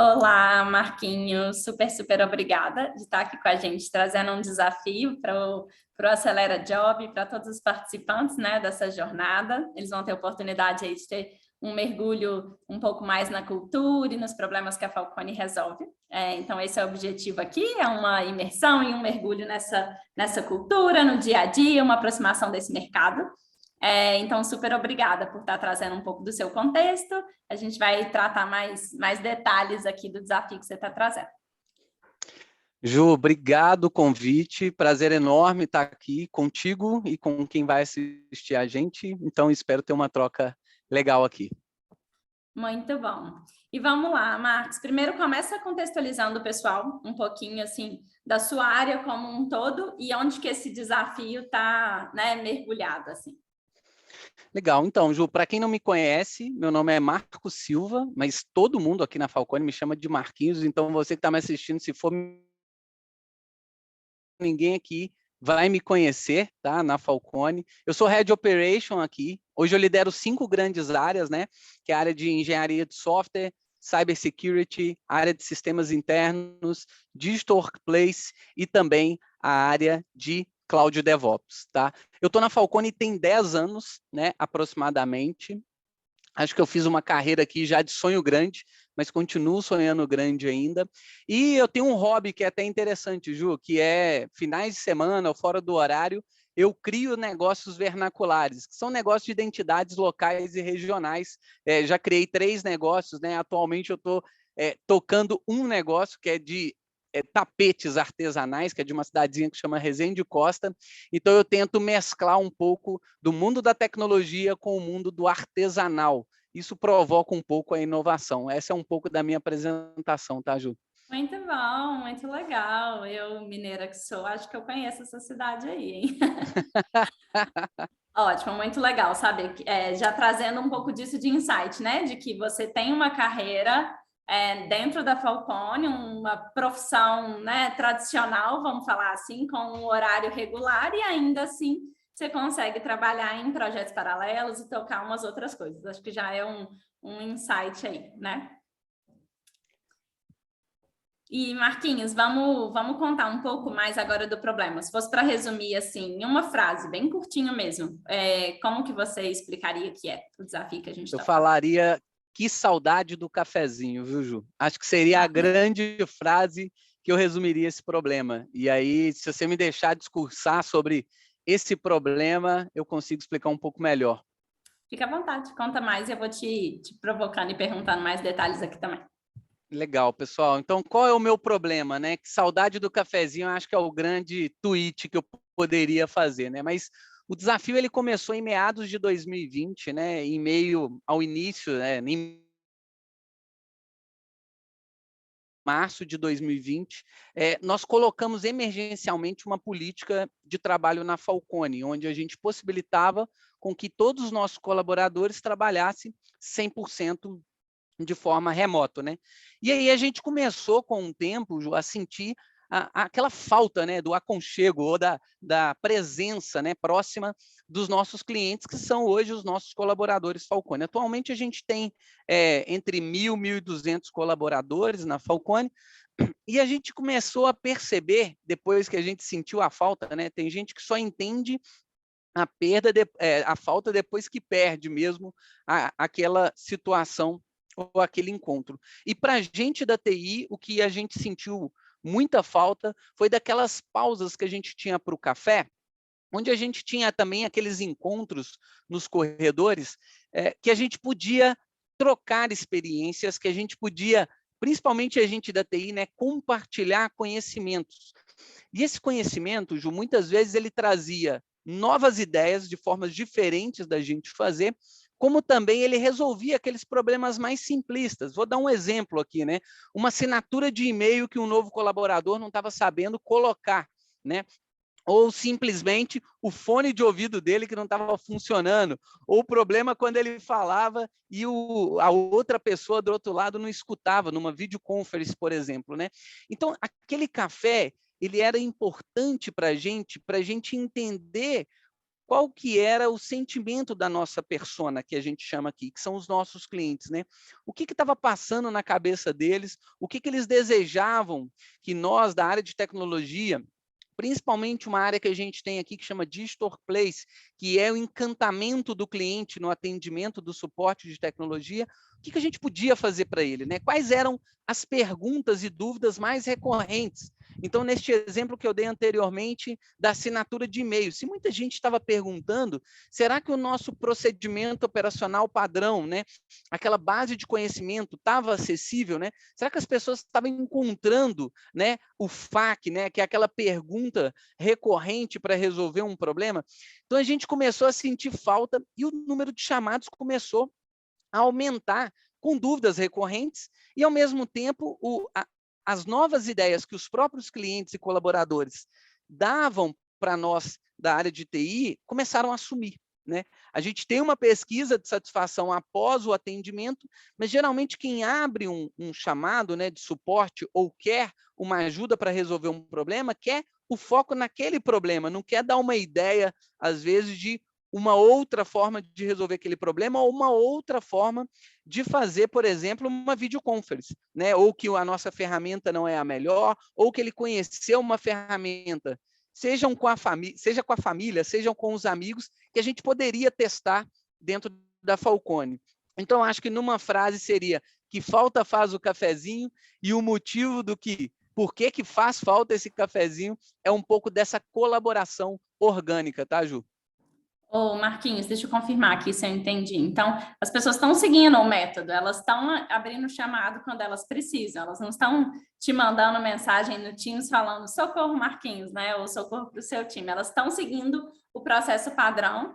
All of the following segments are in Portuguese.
Olá, Marquinhos, super obrigada de estar aqui com a gente, trazendo um desafio para o Acelera Job, para todos os participantes, né, dessa jornada. Eles vão ter oportunidade aí de ter um mergulho um pouco mais na cultura e nos problemas que a Falcone resolve. Então, esse é o objetivo aqui, é uma imersão e um mergulho nessa cultura, no dia a dia, uma aproximação desse mercado. Então, super obrigada por estar trazendo um pouco do seu contexto. A gente vai tratar mais detalhes aqui do desafio que você está trazendo. Ju, obrigado o convite, prazer enorme estar aqui contigo e com quem vai assistir a gente, então espero ter uma troca legal aqui. Muito bom. E vamos lá, Marcos, primeiro começa contextualizando o pessoal um pouquinho, assim, da sua área como um todo e onde que esse desafio está, né, mergulhado, assim. Legal, então, Ju, para quem não me conhece, meu nome é Marco Silva, mas todo mundo aqui na Falcone me chama de Marquinhos, então você que está me assistindo, se for ninguém aqui vai me conhecer, tá? Na Falcone. Eu sou Head Operation aqui. Hoje eu lidero 5 grandes áreas, né? Que é a área de engenharia de software, cybersecurity, área de sistemas internos, digital workplace e também a área de cloud DevOps, tá? Eu estou na Falcone tem 10 anos, né? Aproximadamente. Acho que eu fiz uma carreira aqui já de sonho grande, mas continuo sonhando grande ainda. E eu tenho um hobby que é até interessante, Ju, que é finais de semana ou fora do horário, eu crio negócios vernaculares, que são negócios de identidades locais e regionais. Já criei 3 negócios, né? Atualmente eu estou tocando um negócio que é de tapetes artesanais, que é de uma cidadezinha que chama Resende Costa. Então, eu tento mesclar um pouco do mundo da tecnologia com o mundo do artesanal. Isso provoca um pouco a inovação. Essa é um pouco da minha apresentação, tá, Ju? Muito bom, muito legal. Eu, mineira que sou, acho que eu conheço essa cidade aí, hein? Ótimo, muito legal saber, já trazendo um pouco disso de insight, né? De que você tem uma carreira dentro da Falcone, uma profissão, né, tradicional, vamos falar assim, com um horário regular e ainda assim você consegue trabalhar em projetos paralelos e tocar umas outras coisas. Acho que já é um insight aí, né? E Marquinhos, vamos contar um pouco mais agora do problema. Se fosse para resumir assim, em uma frase, bem curtinho mesmo, como que você explicaria que é o desafio que a gente Eu está falando? falaria que saudade do cafezinho, viu, Ju? Acho que seria a grande frase que eu resumiria esse problema. E aí, se você me deixar discursar sobre esse problema, eu consigo explicar um pouco melhor. Fica à vontade, conta mais e eu vou te provocando e perguntando mais detalhes aqui também. Legal, pessoal. Então, qual é o meu problema, né? Que saudade do cafezinho, eu acho que é o grande tweet que eu poderia fazer, né? Mas o desafio ele começou em meados de 2020, né? Em meio ao início, né? Em março de 2020, nós colocamos emergencialmente uma política de trabalho na Falcone, onde a gente possibilitava com que todos os nossos colaboradores trabalhassem 100% de forma remota, né? E aí a gente começou com um tempo, Ju, a sentir aquela falta, né, do aconchego ou da presença, né, próxima dos nossos clientes, que são hoje os nossos colaboradores Falcone. Atualmente a gente tem entre 1.000 e 1.200 colaboradores na Falcone, e a gente começou a perceber, depois que a gente sentiu a falta, né, tem gente que só entende a perda, a falta depois que perde mesmo aquela situação ou aquele encontro. E para a gente da TI, o que a gente sentiu muita falta foi daquelas pausas que a gente tinha para o café, onde a gente tinha também aqueles encontros nos corredores, que a gente podia trocar experiências, que a gente podia, principalmente a gente da TI, né, compartilhar conhecimentos. E esse conhecimento, Ju, muitas vezes ele trazia novas ideias de formas diferentes da gente fazer, como também ele resolvia aqueles problemas mais simplistas. Vou dar um exemplo aqui, né? Uma assinatura de e-mail que um novo colaborador não estava sabendo colocar, né? Ou simplesmente o fone de ouvido dele que não estava funcionando, ou o problema quando ele falava e a outra pessoa do outro lado não escutava, numa videoconference, por exemplo, né? Então, aquele café, ele era importante para a gente entender qual que era o sentimento da nossa persona, que a gente chama aqui, que são os nossos clientes, né? O que estava passando na cabeça deles, o que eles desejavam que nós, da área de tecnologia, principalmente uma área que a gente tem aqui que chama Digital Place, que é o encantamento do cliente no atendimento do suporte de tecnologia, o que a gente podia fazer para ele, né? Quais eram as perguntas e dúvidas mais recorrentes? Então, neste exemplo que eu dei anteriormente da assinatura de e-mail, se muita gente estava perguntando, será que o nosso procedimento operacional padrão, né, aquela base de conhecimento estava acessível, né? Será que as pessoas estavam encontrando, né, o FAQ, né, que é aquela pergunta recorrente para resolver um problema? Então, a gente começou a sentir falta e o número de chamados começou a aumentar com dúvidas recorrentes e, ao mesmo tempo, as novas ideias que os próprios clientes e colaboradores davam para nós da área de TI começaram a sumir, né? A gente tem uma pesquisa de satisfação após o atendimento, mas geralmente quem abre um chamado, né, de suporte ou quer uma ajuda para resolver um problema, quer o foco naquele problema, não quer dar uma ideia, às vezes, de uma outra forma de resolver aquele problema ou uma outra forma de fazer, por exemplo, uma videoconference, né? Ou que a nossa ferramenta não é a melhor, ou que ele conheceu uma ferramenta, seja com a família, sejam com os amigos, que a gente poderia testar dentro da Falcone. Então, acho que numa frase seria que falta faz o cafezinho e o motivo do que, por que faz falta esse cafezinho é um pouco dessa colaboração orgânica, tá, Ju? Ô, Marquinhos, deixa eu confirmar aqui se eu entendi. Então, as pessoas estão seguindo o método, elas estão abrindo chamado quando elas precisam, elas não estão te mandando mensagem no Teams falando socorro, Marquinhos, né? Ou socorro para o seu time. Elas estão seguindo o processo padrão,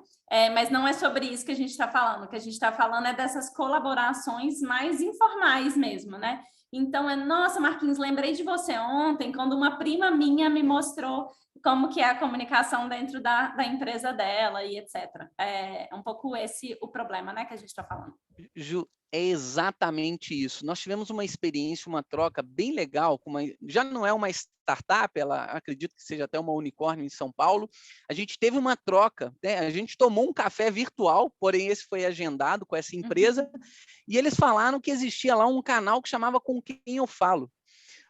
mas não é sobre isso que a gente está falando. O que a gente está falando é dessas colaborações mais informais mesmo, né? Então, nossa, Marquinhos, lembrei de você ontem, quando uma prima minha me mostrou como que é a comunicação dentro da empresa dela e etc. É um pouco esse o problema, né, que a gente está falando. Ju, é exatamente isso. Nós tivemos uma experiência, uma troca bem legal, já não é uma startup, ela acredito que seja até uma unicórnio em São Paulo. A gente teve uma troca, né? A gente tomou um café virtual, porém esse foi agendado com essa empresa, e eles falaram que existia lá um canal que chamava Com Quem Eu Falo.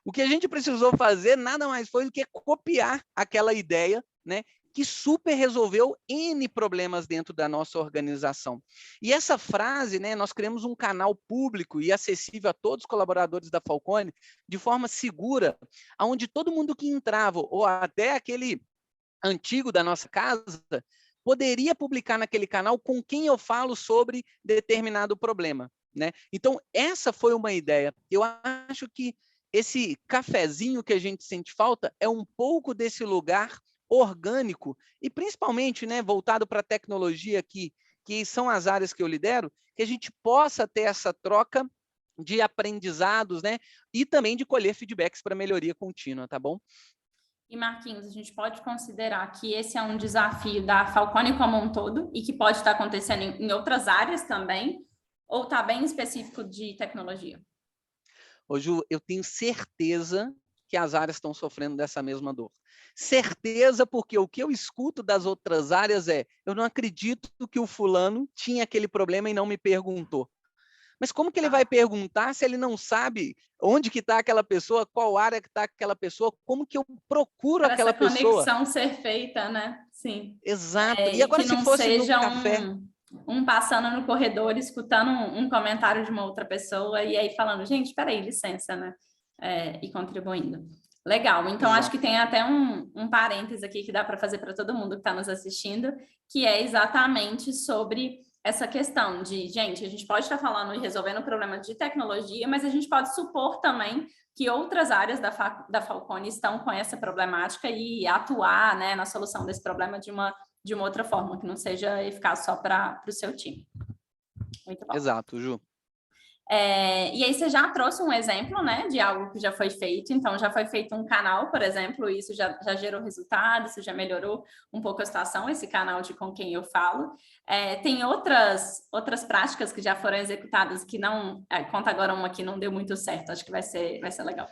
O que a gente precisou fazer nada mais foi do que copiar aquela ideia, né, que super resolveu N problemas dentro da nossa organização. E essa frase, né, nós criamos um canal público e acessível a todos os colaboradores da Falcone, de forma segura, onde todo mundo que entrava, ou até aquele antigo da nossa casa, poderia publicar naquele canal com quem eu falo sobre determinado problema, né? Então, essa foi uma ideia. Eu acho que esse cafezinho que a gente sente falta é um pouco desse lugar orgânico e principalmente, né, voltado para a tecnologia que são as áreas que eu lidero, que a gente possa ter essa troca de aprendizados, né, e também de colher feedbacks para melhoria contínua, tá bom? E Marquinhos, a gente pode considerar que esse é um desafio da Falcone como um todo e que pode estar acontecendo em outras áreas também, ou está bem específico de tecnologia? Ô, Ju, eu tenho certeza que as áreas estão sofrendo dessa mesma dor. Certeza, porque o que eu escuto das outras áreas é: eu não acredito que o fulano tinha aquele problema e não me perguntou. Mas como que ele vai perguntar se ele não sabe onde que está aquela pessoa, qual área que está aquela pessoa, como que eu procuro Para essa aquela pessoa? conexão ser feita, né? Sim. Exato. E E agora que se não fosse no seja café? um passando no corredor, escutando um comentário de uma outra pessoa e aí falando, gente, peraí, licença, né? E contribuindo. Legal, então acho que Exato. tem até um parênteses aqui que dá para fazer para todo mundo que está nos assistindo, que é exatamente sobre essa questão de, gente, a gente pode estar falando e resolvendo problemas de tecnologia, mas a gente pode supor também que outras áreas da Falcone estão com essa problemática e atuar, né, na solução desse problema de uma outra forma, que não seja eficaz só para o seu time. Muito bom. Exato, Ju. E aí você já trouxe um exemplo, né, de algo que já foi feito. Então, já foi feito um canal, por exemplo, isso já gerou resultado, isso já melhorou um pouco a situação, esse canal de Com Quem Eu Falo. Tem outras práticas que já foram executadas que não... conta agora uma que não deu muito certo, acho que vai ser legal.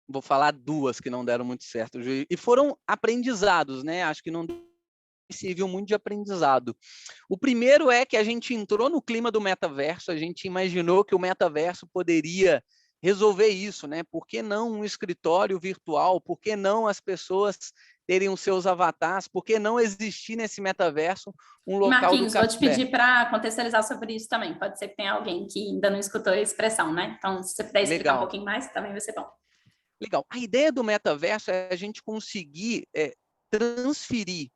Vou falar duas que não deram muito certo, Ju. E foram aprendizados, né? Acho que não serviu muito de aprendizado. O primeiro é que a gente entrou no clima do metaverso, a gente imaginou que o metaverso poderia resolver isso, né? Por que não um escritório virtual? Por que não as pessoas terem os seus avatares? Por que não existir nesse metaverso um local do Marquinhos, vou te café? pedir para contextualizar sobre isso também. Pode ser que tenha alguém que ainda não escutou a expressão, né? Então, se você puder explicar um Legal. pouquinho mais, também vai ser bom. Legal. A ideia do metaverso é a gente conseguir transferir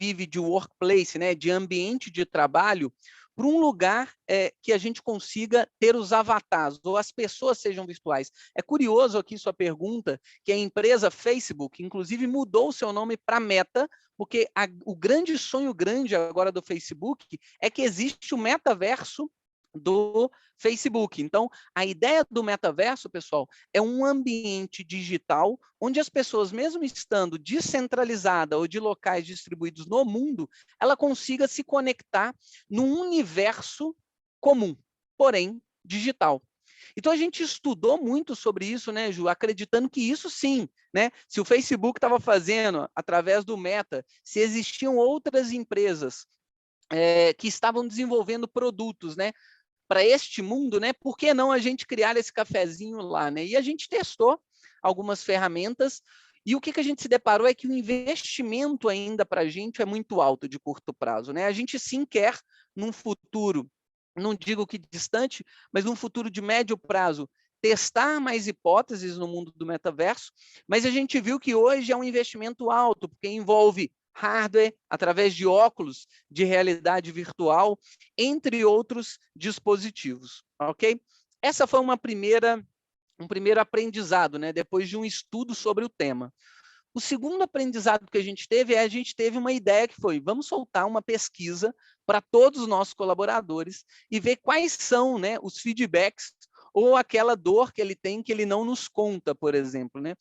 vive de workplace, né, de ambiente de trabalho, para um lugar que a gente consiga ter os avatares, ou as pessoas sejam virtuais. É curioso aqui sua pergunta, que a empresa Facebook, inclusive, mudou o seu nome para Meta, porque o grande sonho grande agora do Facebook é que existe o metaverso do Facebook. Então, a ideia do metaverso, pessoal, é um ambiente digital onde as pessoas, mesmo estando descentralizada ou de locais distribuídos no mundo, ela consiga se conectar num universo comum, porém digital. Então, a gente estudou muito sobre isso, né, Ju, acreditando que isso sim, né, se o Facebook estava fazendo através do Meta, se existiam outras empresas que estavam desenvolvendo produtos, né, para este mundo, né? Por que não a gente criar esse cafezinho lá, né? E a gente testou algumas ferramentas e o que a gente se deparou é que o investimento ainda para a gente é muito alto de curto prazo, né? A gente sim quer num futuro, não digo que distante, mas num futuro de médio prazo, testar mais hipóteses no mundo do metaverso, mas a gente viu que hoje é um investimento alto, porque envolve hardware, através de óculos de realidade virtual, entre outros dispositivos, ok? Essa foi um primeiro aprendizado, né, depois de um estudo sobre o tema. O segundo aprendizado que a gente teve uma ideia que foi, vamos soltar uma pesquisa para todos os nossos colaboradores e ver quais são, né, os feedbacks ou aquela dor que ele tem que ele não nos conta, por exemplo, né?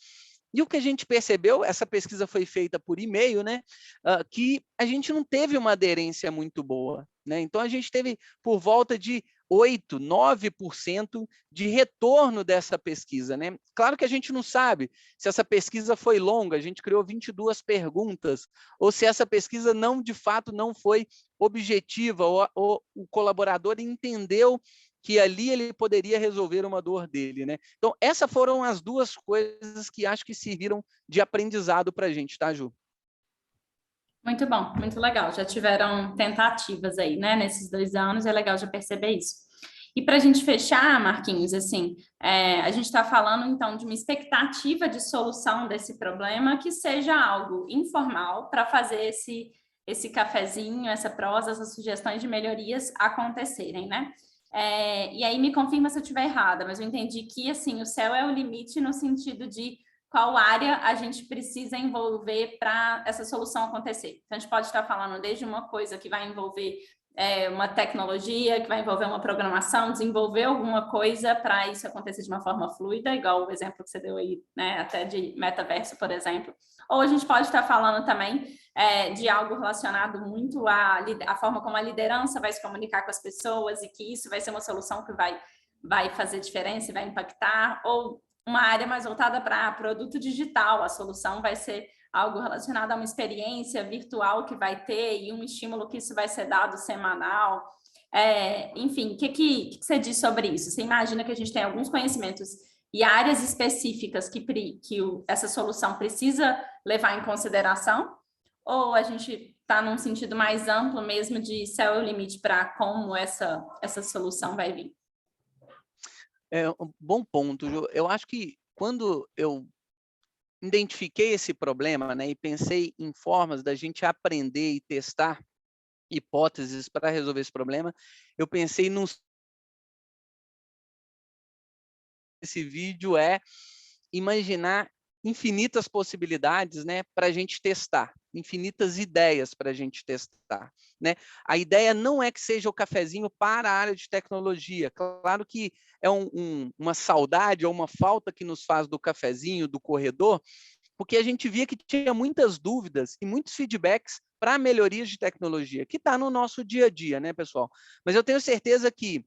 E o que a gente percebeu, essa pesquisa foi feita por e-mail, né, que a gente não teve uma aderência muito boa, né? Então, a gente teve por volta de 8, 9% de retorno dessa pesquisa, né? Claro que a gente não sabe se essa pesquisa foi longa, a gente criou 22 perguntas, ou se essa pesquisa não, de fato, não foi objetiva, ou o colaborador entendeu que ali ele poderia resolver uma dor dele, né? Então, essas foram as duas coisas que acho que serviram de aprendizado para a gente, tá, Ju? Muito bom, muito legal. Já tiveram tentativas aí, né, nesses 2 anos, é legal já perceber isso. E para a gente fechar, Marquinhos, assim, a gente está falando então de uma expectativa de solução desse problema que seja algo informal para fazer esse cafezinho, essa prosa, essas sugestões de melhorias acontecerem, né? E aí me confirma se eu estiver errada, mas eu entendi que assim o céu é o limite no sentido de qual área a gente precisa envolver para essa solução acontecer. Então, a gente pode estar falando desde uma coisa que vai envolver uma tecnologia, que vai envolver uma programação, desenvolver alguma coisa para isso acontecer de uma forma fluida, igual o exemplo que você deu aí, né, até de metaverso, por exemplo. Ou a gente pode estar falando também de algo relacionado muito à forma como a liderança vai se comunicar com as pessoas e que isso vai ser uma solução que vai fazer diferença e vai impactar, ou uma área mais voltada para produto digital, a solução vai ser algo relacionado a uma experiência virtual que vai ter e um estímulo que isso vai ser dado semanal. Enfim, o que você diz sobre isso? Você imagina que a gente tem alguns conhecimentos e áreas específicas que essa solução precisa levar em consideração? Ou a gente está num sentido mais amplo mesmo de céu é o limite para como essa solução vai vir? É um bom ponto, Ju. Eu acho que quando eu identifiquei esse problema, né, e pensei em formas da gente aprender e testar hipóteses para resolver esse problema, eu pensei esse vídeo imaginar infinitas possibilidades, né, para a gente testar, infinitas ideias para a gente testar, né? A ideia não é que seja o cafezinho para a área de tecnologia. Claro que é uma saudade ou uma falta que nos faz do cafezinho, do corredor, porque a gente via que tinha muitas dúvidas e muitos feedbacks para melhorias de tecnologia, que está no nosso dia a dia, né, pessoal? Mas eu tenho certeza que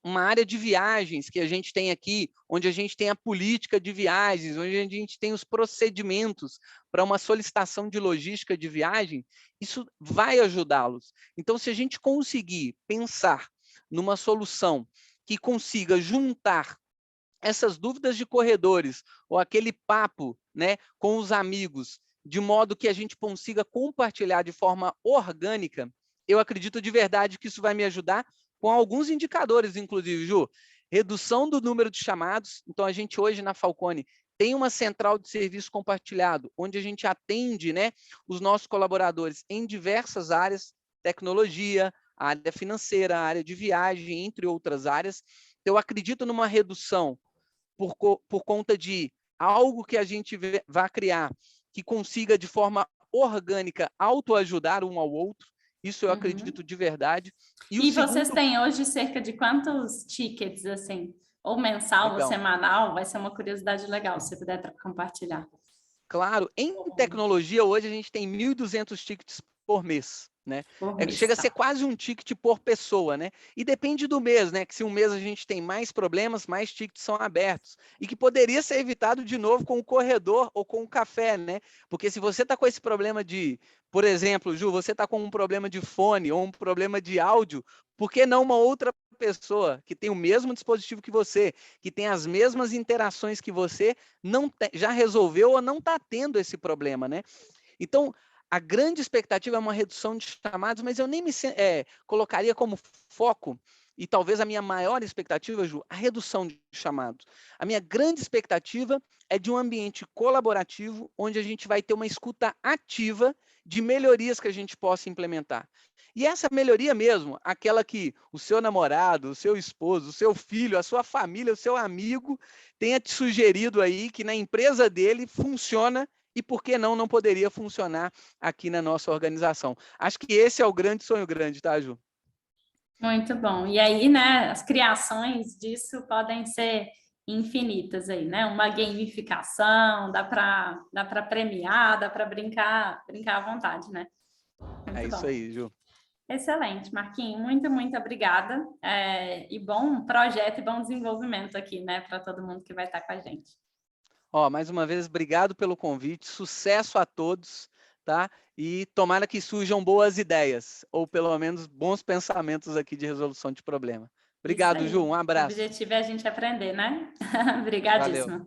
uma área de viagens que a gente tem aqui, onde a gente tem a política de viagens, onde a gente tem os procedimentos para uma solicitação de logística de viagem, isso vai ajudá-los. Então, se a gente conseguir pensar numa solução que consiga juntar essas dúvidas de corredores, ou aquele papo, né, com os amigos, de modo que a gente consiga compartilhar de forma orgânica, eu acredito de verdade que isso vai me ajudar com alguns indicadores, inclusive, Ju. Redução do número de chamados. Então, a gente hoje na Falcone tem uma central de serviço compartilhado, onde a gente atende, né, os nossos colaboradores em diversas áreas, tecnologia, área financeira, área de viagem, entre outras áreas. Então, eu acredito numa redução por conta de algo que a gente vai criar, que consiga de forma orgânica autoajudar um ao outro. Isso eu acredito de verdade. E vocês têm hoje cerca de quantos tickets, assim? Ou mensal, ou semanal? Vai ser uma curiosidade legal, se você puder compartilhar. Claro, em tecnologia, hoje a gente tem 1.200 tickets por mês. Né? Chega a ser quase um ticket por pessoa, né? E depende do mês, né? Que se um mês a gente tem mais problemas, mais tickets são abertos. E que poderia ser evitado de novo com o corredor ou com o café, né? Porque se você está com esse problema de, por exemplo, Ju, você está com um problema de fone ou um problema de áudio, por que não uma outra pessoa que tem o mesmo dispositivo que você, que tem as mesmas interações que você, já resolveu ou não está tendo esse problema, né? Então, a grande expectativa é uma redução de chamados, mas eu nem me colocaria como foco, e talvez a minha maior expectativa, Ju, a redução de chamados. A minha grande expectativa é de um ambiente colaborativo, onde a gente vai ter uma escuta ativa de melhorias que a gente possa implementar. E essa melhoria mesmo, aquela que o seu namorado, o seu esposo, o seu filho, a sua família, o seu amigo tenha te sugerido aí que na empresa dele funciona e por que não poderia funcionar aqui na nossa organização. Acho que esse é o grande sonho grande, tá, Ju? Muito bom. E aí, né, as criações disso podem ser infinitas aí, né? Uma gamificação, dá para premiar, dá para brincar à vontade, né? Muito isso bom. Aí, Ju. Excelente, Marquinhos. Muito obrigada. E bom projeto e bom desenvolvimento aqui, né, para todo mundo que vai estar com a gente. Mais uma vez, obrigado pelo convite, sucesso a todos, tá? E tomara que surjam boas ideias, ou pelo menos bons pensamentos aqui de resolução de problema. Obrigado, Ju, um abraço. O objetivo é a gente aprender, né? Obrigadíssima. Valeu.